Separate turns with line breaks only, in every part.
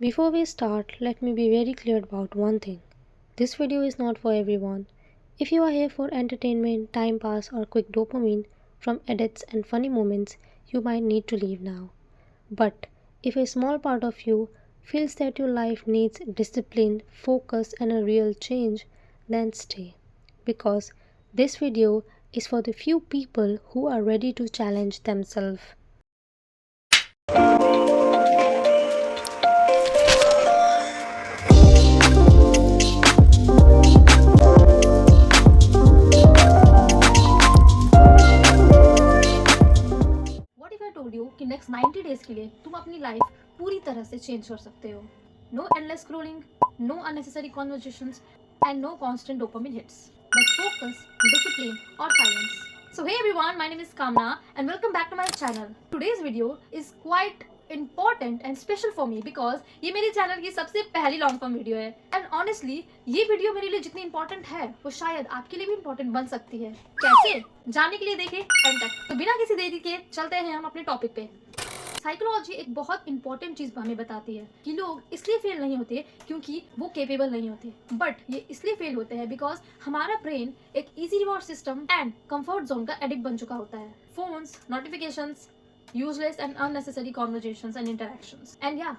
Before we start, let me be very clear about one thing. This video is not for everyone. If you are here for entertainment, time pass, or quick dopamine from edits and funny moments, you might need to leave now. But if a small part of you feels that your life needs discipline, focus, and a real change, then stay. Because this video is for the few people who are ready to challenge themselves.
What if I told you कि next 90 days के लिए तुम अपनी life पूरी तरह से change कर सकते हो? No endless scrolling, no unnecessary conversations, and no constant dopamine hits. But focus, discipline, or silence. So hey everyone, my name is Kamna and welcome back to my channel. Today's video is quite important and special for me because ये मेरे channel की सबसे पहली long form video है and honestly ये video मेरे लिए जितनी इंपॉर्टेंट है वो शायद आपके लिए भी इंपॉर्टेंट बन सकती है। कैसे जानने के लिए देखें एंड तक। तो बिना किसी देरी के चलते हैं हम अपने टॉपिक पे। साइकोलॉजी एक बहुत इंपॉर्टेंट चीज हमें बताती है कि लोग इसलिए फेल नहीं होते क्योंकि वो केपेबल नहीं होते, बट ये इसलिए फेल होते हैं बिकॉज हमारा ब्रेन एक easy reward system and comfort zone का एडिक्ट बन चुका होता है। Phones, notifications, useless and unnecessary conversations and interactions and या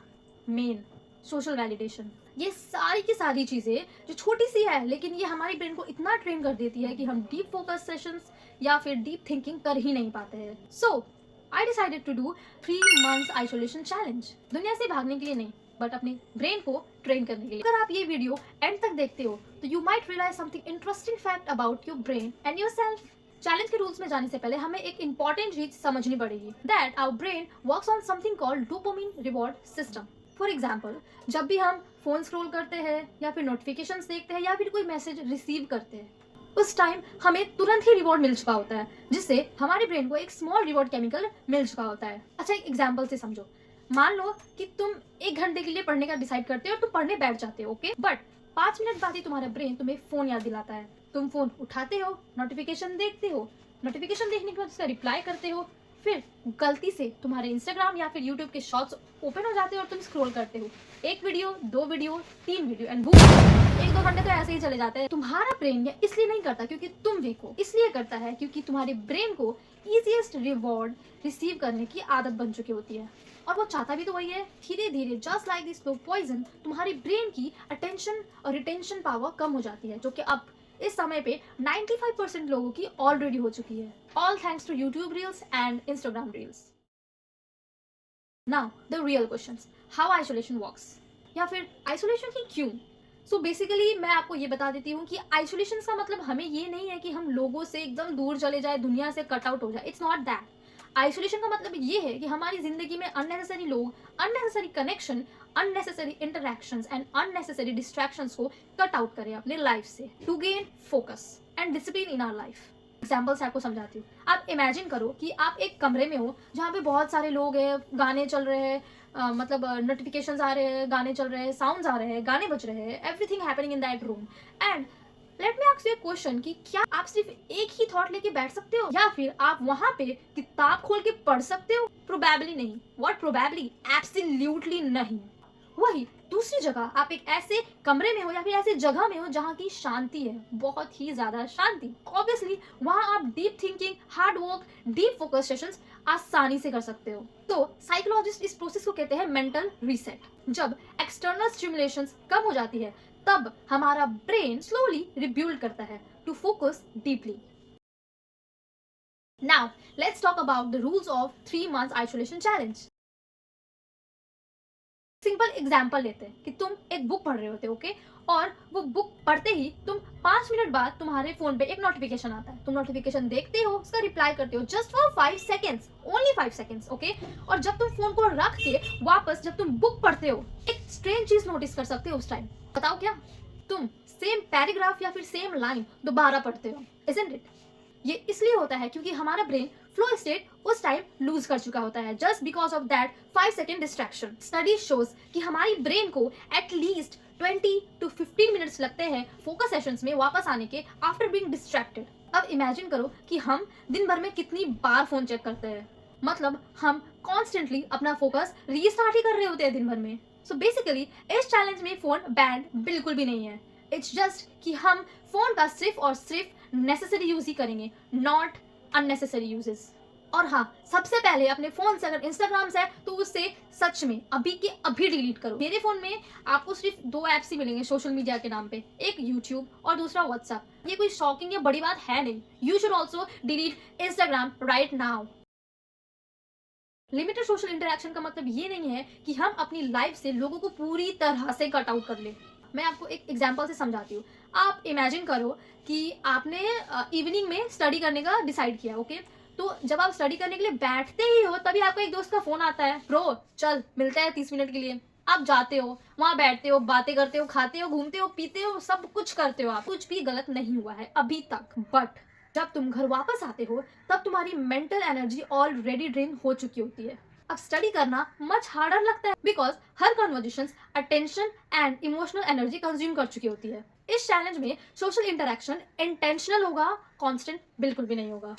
मेन सोशल वैलिडेशन। ये सारी की सारी चीजें जो छोटी सी है लेकिन ये हमारी ब्रेन को इतना ट्रेन कर देती है कि हम डीप फोकस सेशंस या फिर डीप थिंकिंग कर ही नहीं पाते हैं। सो I decided to do 3 months isolation challenge। दुनिया से भागने के लिए नहीं बट अपने ब्रेन को ट्रेन करने के लिए। अगर आप ये वीडियो एंड तक देखते हो तो you might realise something interesting fact about your brain and yourself. Challenge के रूल्स में जाने से पहले हमें एक इंपॉर्टेंट चीज समझनी पड़ेगी that our brain works on something called dopamine reward system. For example, जब भी हम फोन स्क्रॉल करते हैं या फिर नोटिफिकेशंस देखते हैं या फिर कोई मैसेज रिसीव करते हैं उस टाइम हमें तुरंत ही रिवॉर्ड मिल चुका होता है जिससे हमारे ब्रेन को एक स्मॉल रिवॉर्ड केमिकल मिल चुका होता है। अच्छा, एक एग्जांपल से समझो। मान लो कि तुम 1 घंटे के लिए पढ़ने का डिसाइड करते हो और तुम पढ़ने बैठ जाते हो, ओके, बट 5 मिनट बाद ही तुम्हारा ब्रेन तुम्हें फोन याद दिलाता है। तुम फोन उठाते हो, नोटिफिकेशन देखते हो, नोटिफिकेशन देखने के बाद उसका रिप्लाई करते हो, फिर गलती से तुम्हारे इंस्टाग्राम या फिर यूट्यूब के शॉर्ट्स ओपन हो जाते हो और तुम स्क्रॉल करते हो। 1 वीडियो, 2 वीडियो, 3 वीडियो एंड 1-2 घंटे तो ऐसे ही चले जाते हैं। तुम्हारा ब्रेन ये इसलिए नहीं करता क्योंकि तुम वीक हो, इसलिए करता है क्योंकि तुम्हारे ब्रेन को इजीएस्ट रिवॉर्ड रिसीव करने की आदत बन चुकी होती है और वो चाहता भी तो वही है। धीरे धीरे just like this slow poison तुम्हारी ब्रेन की अटेंशन और रिटेंशन पावर कम हो जाती है जो कि अब इस समय पे 95% लोगों की ऑलरेडी हो चुकी है, all thanks to YouTube reels and Instagram reels. Now the real questions, how isolation works या फिर आइसोलेशन ही क्यों। सो बेसिकली मैं आपको ये बता देती हूँ कि आइसोलेशन का मतलब हमें ये नहीं है कि हम लोगों से एकदम दूर चले जाए, दुनिया से कट आउट हो जाए। It's not that. आइसोलेशन का मतलब ये है कि हमारी जिंदगी में अननेसेसरी लोग, unnecessary connection, unnecessary interactions and unnecessary distractions को कट आउट करें अपने लाइफ से to gain focus and discipline in our life. Example से आपको समझाती हूँ। आप इमेजिन करो कि आप एक कमरे में हो जहाँ पे बहुत सारे लोग हैं, गाने चल रहे हैं, मतलब नोटिफिकेशंस आ रहे हैं, गाने चल रहे हैं, साउंड्स आ रहे हैं, गाने बज रहे हैं, everything happening in that room. And let me ask you a question कि क्या आप सिर्फ एक ही थॉट लेके बैठ सकते हो या फिर आप वहां पे किताब खोल के पढ़ सकते हो? प्रोबेबली नहीं। What probably? एब्सोल्युटली नहीं। वही दूसरी जगह आप एक ऐसे कमरे में हो या फिर ऐसे जगह में हो जहाँ की शांति है, बहुत ही ज्यादा शांति। ऑब्वियसली वहां आप deep thinking, hard work, deep focus sessions आसानी से कर सकते हो। तो साइकोलॉजिस्ट इस प्रोसेस को कहते हैं मेंटल रीसेट। जब एक्सटर्नल स्टिमुलेशंस कम हो जाती है तब हमारा ब्रेन स्लोली रिबिल्ड करता है to focus deeply. Now let's talk about the rules of 3 months isolation challenge. Simple example लेते हैं कि तुम एक बुक पढ़ रहे होते हो, ओके, और वो बुक पढ़ते ही तुम 5 मिनट बाद तुम्हारे फोन पे एक नोटिफिकेशन आता है। तुम नोटिफिकेशन देखते हो, उसका रिप्लाई करते हो just for 5 seconds, only 5 seconds, okay. और जब तुम फोन को रख के वापस जब तुम बुक पढ़ते हो एक स्ट्रेंज चीज नोटिस कर सकते हो उस टाइम। बताओ क्या? तुम सेम पैराग्राफ या फिर सेम लाइन दोबारा पढ़ते हो, इजंट इट? ये इसलिए होता है क्योंकि हमारा ब्रेन फ्लो स्टेट उस टाइम लूज कर चुका होता है just because of that 5 second distraction. Study shows कि हमारी ब्रेन को एटलीस्ट 20 to 15 मिनट्स लगते हैं फोकस सेशंस में वापस आने के आफ्टर बीइंग डिस्ट्रैक्टेड। अब इमेजिन करो कि हम दिन भर में कितनी बार फोन चेक करते हैं, मतलब हम कॉन्स्टेंटली अपना फोकस रीस्टार्ट ही कर रहे होते हैं दिन भर में। सो बेसिकली इस चैलेंज में फ़ोन बैंड बिल्कुल भी नहीं है. इट्स जस्ट कि हम फ़ोन का सिर्फ और सिर्फ नेसेसरी यूज़ ही करेंगे, नॉट अननेसेसरी यूजेस. और हाँ, सबसे पहले अपने फ़ोन से अगर इंस्टाग्राम्स है तो उसे सच में अभी के अभी डिलीट करो. मेरे फ़ोन में आपको सिर्फ 2 ऐप्स ही मिलेंगे सोशल मीडिया के नाम पे, एक यूट्यूब और दूसरा व्हाट्सएप. ये कोई शॉकिंग या बड़ी बात है नहीं. You should also delete Instagram right now. Limited social interaction का मतलब ये नहीं है कि हम अपनी लाइफ से लोगों को पूरी तरह से कट आउट कर लें. मैं आपको एक एग्जांपल से समझाती हूँ. आप इमेजिन करो कि आपने इवनिंग में स्टडी करने का डिसाइड किया. ओके, तो जब आप स्टडी करने के लिए बैठते ही हो तभी आपको एक दोस्त का फोन आता है, ब्रो चल मिलते हैं 30 मिनट के लिए. आप जाते हो, वहां बैठते हो, बातें करते हो, खाते हो, घूमते हो, पीते हो, सब कुछ करते हो. आप कुछ भी गलत नहीं हुआ है अभी तक. बट जब तुम घर वापस आते हो तब तुम्हारी मेंटल एनर्जी ऑलरेडी ड्रेन हो चुकी होती है. अब स्टडी करना मच हार्डर लगता है बिकॉज हर conversation attention and emotional energy consume कर चुकी होती है. इस चैलेंज में सोशल इंटरेक्शन इंटेंशनल होगा, कांस्टेंट बिल्कुल भी नहीं होगा.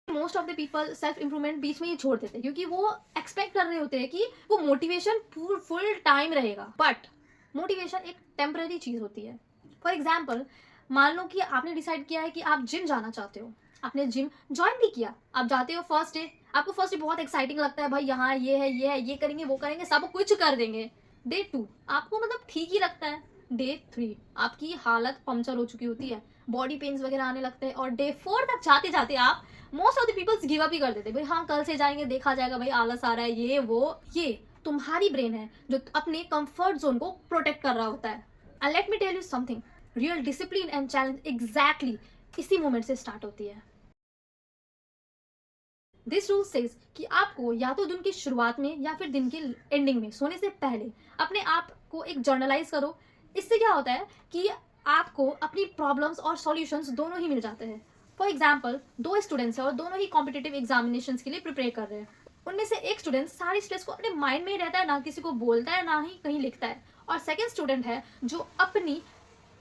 Most of the people self improvement बीच में ही छोड़ देते हैं क्योंकि वो एक्सपेक्ट कर रहे होते हैं कि वो मोटिवेशन फुल टाइम रहेगा. बट मोटिवेशन एक टेम्पररी चीज होती है. फॉर एग्जाम्पल, मान लो कि आपने डिसाइड किया है कि आप जिम जाना चाहते हो. आपने जिम ज्वाइन भी किया, आप जाते हो फर्स्ट डे. आपको फर्स्ट डे बहुत एक्साइटिंग लगता है, भाई यहाँ ये है, ये है, ये करेंगे, वो करेंगे, सब कुछ कर देंगे. डे 2 आपको मतलब ठीक ही लगता है. डे 3 आपकी हालत पंक्चर हो चुकी होती है, बॉडी पेन्स वगैरह आने लगते हैं. और डे 4 तक जाते जाते आप most of the peoples give up ही कर देते. भाई हाँ कल से जाएंगे, देखा जाएगा, भाई आलस आ रहा है, ये वो. ये तुम्हारी ब्रेन है जो अपने कंफर्ट जोन को प्रोटेक्ट कर रहा होता है. And let me tell you something, real discipline and challenge exactly इसी मोमेंट से स्टार्ट होती है. दिस रूल सेज कि आपको या तो दिन की शुरुआत में या फिर दिन के एंडिंग में सोने से पहले अपने आप को एक जर्नलाइज करो. इससे क्या होता है कि आपको अपनी प्रॉब्लम्स और सॉल्यूशंस दोनों ही मिल जाते हैं. फॉर एग्जाम्पल, 2 स्टूडेंट्स हैं और दोनों ही कॉम्पिटिटिव एग्जामिनेशंस के लिए प्रिपेयर कर रहे हैं. उनमें से एक स्टूडेंट सारी स्ट्रेस को अपने माइंड में ही रहता है, ना किसी को बोलता है ना ही कहीं लिखता है. और सेकेंड स्टूडेंट है जो अपनी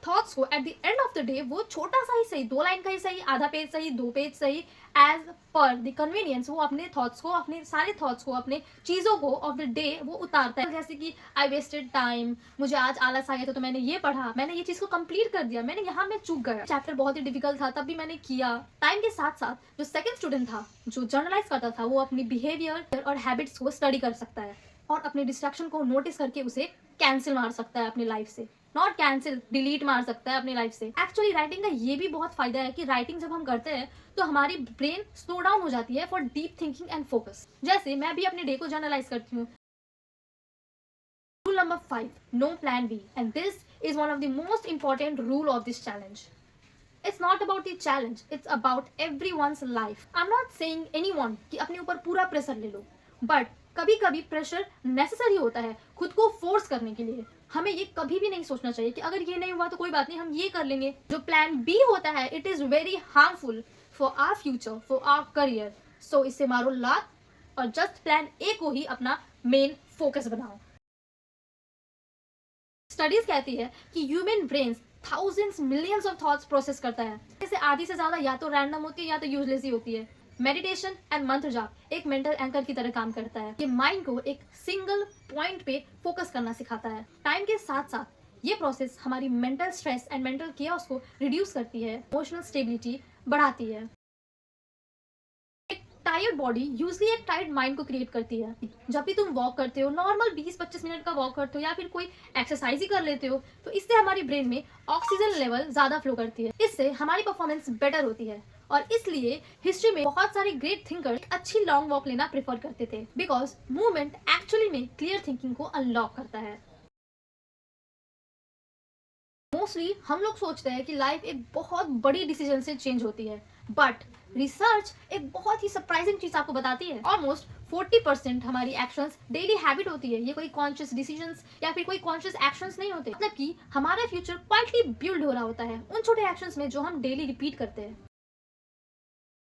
थॉट्स को at the end of the day वो छोटा सा ही सही, 2 लाइन का ही सही, आधा पेज सही, 2 पेज सही, एज पर द कन्वीनियंस वो अपने थॉट्स को, अपने सारे थॉट्स को, अपने चीज़ों को ऑफ द डे वो उतारता है. जैसे कि आई वेस्टेड टाइम, मुझे आज आलस आ गया था तो मैंने ये पढ़ा, मैंने ये चीज़ को कंप्लीट कर दिया, मैंने यहाँ मैं चूक गया, चैप्टर बहुत ही डिफिकल्ट था तब भी मैंने किया. टाइम के साथ साथ जो सेकेंड स्टूडेंट था जो जर्नलाइज करता था वो अपनी बिहेवियर और हैबिट्स को स्टडी कर सकता है और अपने डिस्ट्रैक्शन को नोटिस करके उसे कैंसिल मार सकता है अपनी लाइफ से. नॉट कैंसिल, डिलीट मार सकता है अपनी लाइफ से. एक्चुअली राइटिंग का ये भी बहुत फायदा है कि राइटिंग जब हम करते हैं तो हमारी ब्रेन स्लो डाउन हो जाती है for deep thinking and focus. जैसे मैं भी अपने डे को जर्नलाइज करती हूँ. Rule number 5, no plan B, and this is one of the most important rule of this challenge. It's not about the challenge, it's about everyone's life. I'm not saying anyone कि अपने ऊपर पूरा pressure ले लो, but कभी कभी pressure necessary होता है खुद को फोर्स करने के लिए. हमें ये कभी भी नहीं सोचना चाहिए कि अगर ये नहीं हुआ तो कोई बात नहीं, हम ये कर लेंगे. जो प्लान बी होता है it is very harmful for our future, for our career. So इससे मारो लात और जस्ट प्लान ए को ही अपना मेन फोकस बनाओ. स्टडीज कहती है कि human brains thousands millions of thoughts process करता है. जैसे आधी से ज्यादा या तो रैंडम होती है या तो यूजलेस ही होती है. मेडिटेशन एंड मंत्र जाप एक मेंटल एंकर की तरह काम करता है. ये माइंड को एक सिंगल पॉइंट पे फोकस करना सिखाता है. टाइम के साथ साथ ये प्रोसेस हमारी mental stress and mental chaos को रिड्यूस करती है, इमोशनल स्टेबिलिटी बढ़ाती है. टायर्ड बॉडी यूजली एक टायर्ड माइंड को क्रिएट करती है. जब भी तुम वॉक करते हो, नॉर्मल 20-25 मिनट का वॉक करते हो या फिर कोई एक्सरसाइज ही कर लेते हो, तो इससे हमारी ब्रेन में ऑक्सीजन लेवल ज्यादा फ्लो करती है. इससे हमारी परफॉर्मेंस बेटर होती है. और इसलिए हिस्ट्री में बहुत सारे ग्रेट थिंकर अच्छी लॉन्ग वॉक लेना प्रेफर करते थे बिकॉज मूवमेंट एक्चुअली में क्लियर थिंकिंग को अनलॉक करता है. मोस्टली हम लोग सोचते हैं कि लाइफ एक बहुत बड़ी डिसीजन से चेंज होती है, बट रिसर्च एक बहुत ही सरप्राइजिंग चीज आपको बताती है. ऑलमोस्ट 40% हमारी एक्शंस डेली हैबिट होती है. ये कोई कॉन्शियस डिसीजंस या फिर कोई कॉन्शियस एक्शंस नहीं होते. मतलब कि हमारा फ्यूचर क्वाइटली बिल्ड हो रहा होता है उन छोटे एक्शंस में जो हम डेली रिपीट करते हैं.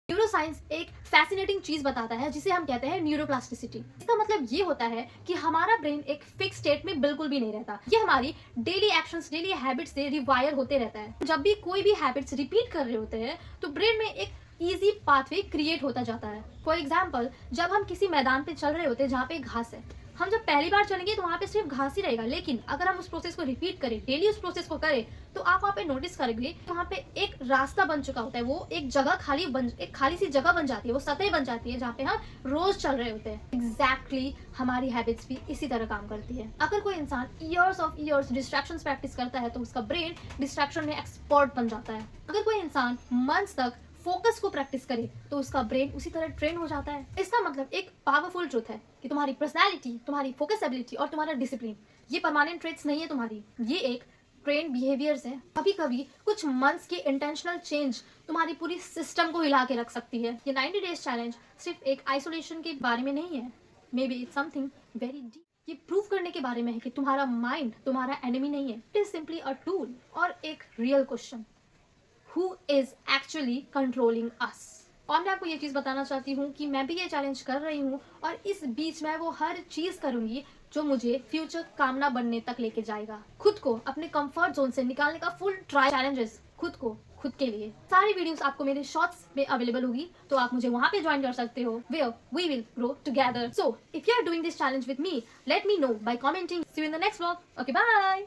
न्यूरोसाइंस एक फैसिनेटिंग चीज बताता है जिसे हम कहते हैं न्यूरोप्लास्टिसिटी. इसका मतलब ये होता है कि हमारा ब्रेन एक फिक्स स्टेट में बिल्कुल भी नहीं रहता. ये हमारी डेली एक्शंस, डेली हैबिट्स से रिवायर होते रहता है. जब भी कोई भी हैबिट्स रिपीट कर रहे होते हैं तो ब्रेन में एक इजी पाथवे क्रिएट होता जाता है. फॉर एग्जाम्पल, जब हम किसी मैदान पे चल रहे होते हैं जहाँ पे घास है, हम जब पहली बार चलेंगे तो वहाँ पे सिर्फ घास ही रहेगा, लेकिन अगर हम उस प्रोसेस को रिपीट करें, डेली उस प्रोसेस को करें, तो आप वहाँ पे नोटिस करेंगे वहाँ पे एक रास्ता बन चुका होता है, वो एक खाली सी जगह बन जाती है, वो सतह बन जाती है जहाँ पे हम रोज चल रहे होते हैं। एग्जैक्टली हमारी हैबिट्स भी इसी तरह काम करती है। अगर कोई इंसान years of years distractions practice करता है तो उसका ब्रेन डिस्ट्रैक्शन में एक्सपर्ट बन जाता है। अगर कोई इंसान मंथ्स तक फोकस को प्रैक्टिस करे तो उसका ब्रेन उसी तरह ट्रेन हो जाता है। इसका मतलब एक पावरफुल ट्रूथ है कि तुम्हारी पर्सनैलिटी, तुम्हारी फोकस एबिलिटी और तुम्हारा डिसिप्लिन ये परमानेंट ट्रेट्स नहीं है तुम्हारी, ये एक ट्रेन बिहेवियर्स है। कभी कभी कुछ मंथ्स की इंटेंशनल चेंज तुम्हारी पूरी सिस्टम को हिला के रख सकती है। ये 90 डेज चैलेंज सिर्फ एक आइसोलेशन के बारे में नहीं है, may be it's something very deep. ये प्रूव करने के बारे में है कि तुम्हारा माइंड तुम्हारा एनिमी नहीं है, it is simply a tool. और एक real question, who is actually controlling us? और मैं आपको ये चीज़ बताना चाहती हूँ कि मैं भी ये चैलेंज कर रही हूँ और इस बीच मैं वो हर चीज़ करूँगी जो मुझे फ्यूचर कामना बनने तक लेके जाएगा। खुद को अपने कंफर्ट जोन से निकालने का फुल ट्राई चैलेंजेस खुद के लिए। सारी वीडियोस आपको मेरे शॉर्ट्स में अवेलेबल होगी, तो आप मुझे वहाँ पे ज्वाइन कर सकते हो, where we will grow together. So if you are doing this challenge with me, let me know by commenting. See you in the next vlog. Okay, bye.